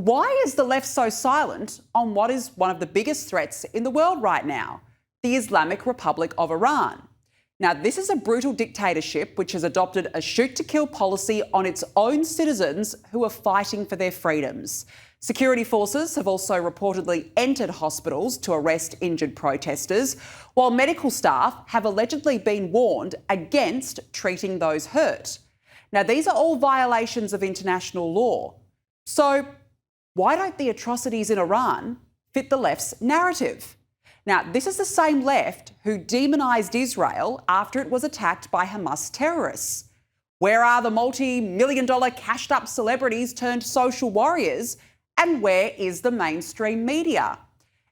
Why is the left so silent on what is one of the biggest threats in the world right now, the Islamic Republic of Iran? Now, this is a brutal dictatorship which has adopted a shoot-to-kill policy on its own citizens who are fighting for their freedoms. Security forces have also reportedly entered hospitals to arrest injured protesters, while medical staff have allegedly been warned against treating those hurt. Now, these are all violations of international law. So, why don't the atrocities in Iran fit the left's narrative? Now, this is the same left who demonised Israel after it was attacked by Hamas terrorists. Where are the multi-million-dollar cashed-up celebrities turned social warriors? And where is the mainstream media?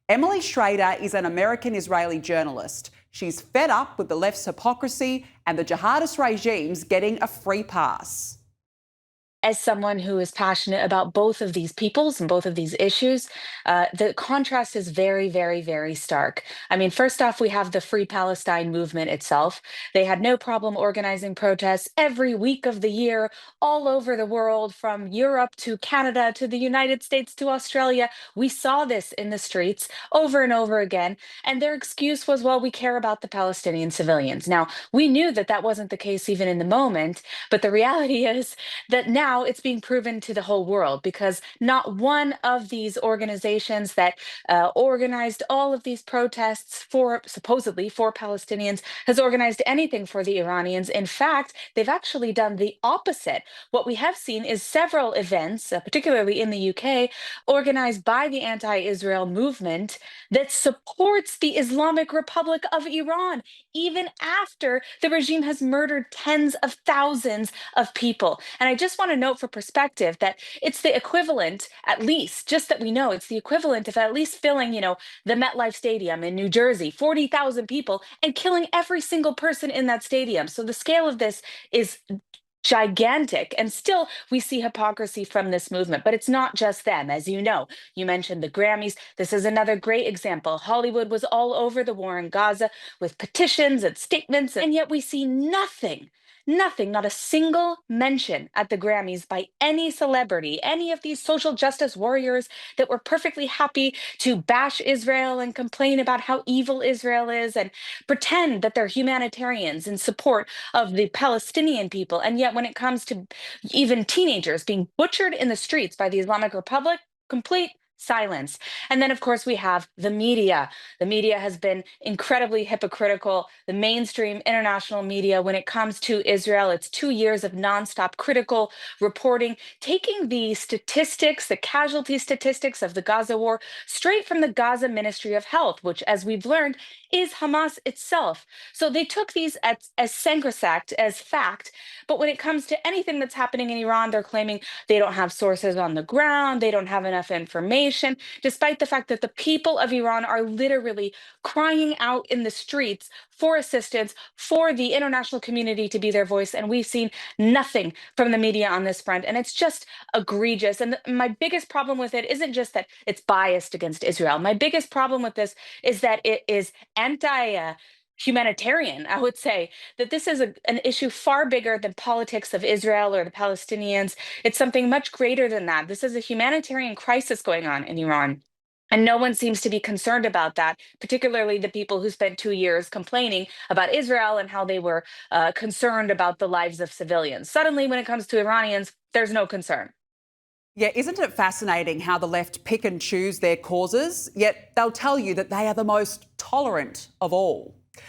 Emily Schrader is an American-Israeli journalist. She's fed up with the left's hypocrisy and the jihadist regimes getting a free pass. As someone who is passionate about both of these peoples and both of these issues, the contrast is very, very, very stark. I mean, first off, we have the Free Palestine movement itself. They had no problem organizing protests every week of the year all over the world, from Europe to Canada to the United States to Australia. We saw this in the streets over and over again. And their excuse was, well, we care about the Palestinian civilians. Now, we knew that that wasn't the case even in the moment, but the reality is that now it's being proven to the whole world, because not one of these organizations that organized all of these protests supposedly for Palestinians has organized anything for the Iranians. In fact, they've actually done the opposite. What we have seen is several events, particularly in the UK, organized by the anti-Israel movement that supports the Islamic Republic of Iran, even after the regime has murdered tens of thousands of people. And I just want to note for perspective that it's the equivalent, at least, just that we know, it's the equivalent of at least filling, the MetLife Stadium in New Jersey, 40,000 people, and killing every single person in that stadium. So the scale of this is gigantic. And still, we see hypocrisy from this movement. But it's not just them. As you know, you mentioned the Grammys. This is another great example. Hollywood was all over the war in Gaza with petitions and statements, and yet we see nothing, not a single mention at the Grammys by any celebrity, any of these social justice warriors that were perfectly happy to bash Israel and complain about how evil Israel is and pretend that they're humanitarians in support of the Palestinian people. And yet when it comes to even teenagers being butchered in the streets by the Islamic Republic, complete silence. And then, of course, we have the media. The media has been incredibly hypocritical. The mainstream international media, when it comes to Israel, it's 2 years of nonstop critical reporting, taking the statistics, the casualty statistics of the Gaza war straight from the Gaza Ministry of Health, which, as we've learned, is Hamas itself. So they took these as sacrosanct, as fact. But when it comes to anything that's happening in Iran, they're claiming they don't have sources on the ground, they don't have enough information, despite the fact that the people of Iran are literally crying out in the streets for assistance, for the international community to be their voice. And we've seen nothing from the media on this front. And it's just egregious. And my biggest problem with it isn't just that it's biased against Israel. My biggest problem with this is that it is humanitarian. I would say that this is an issue far bigger than politics of Israel or the Palestinians. It's something much greater than that. This is a humanitarian crisis going on in Iran. And no one seems to be concerned about that, particularly the people who spent 2 years complaining about Israel and how they were concerned about the lives of civilians. Suddenly, when it comes to Iranians, there's no concern. Yeah, isn't it fascinating how the left pick and choose their causes, yet they'll tell you that they are the most tolerant of all?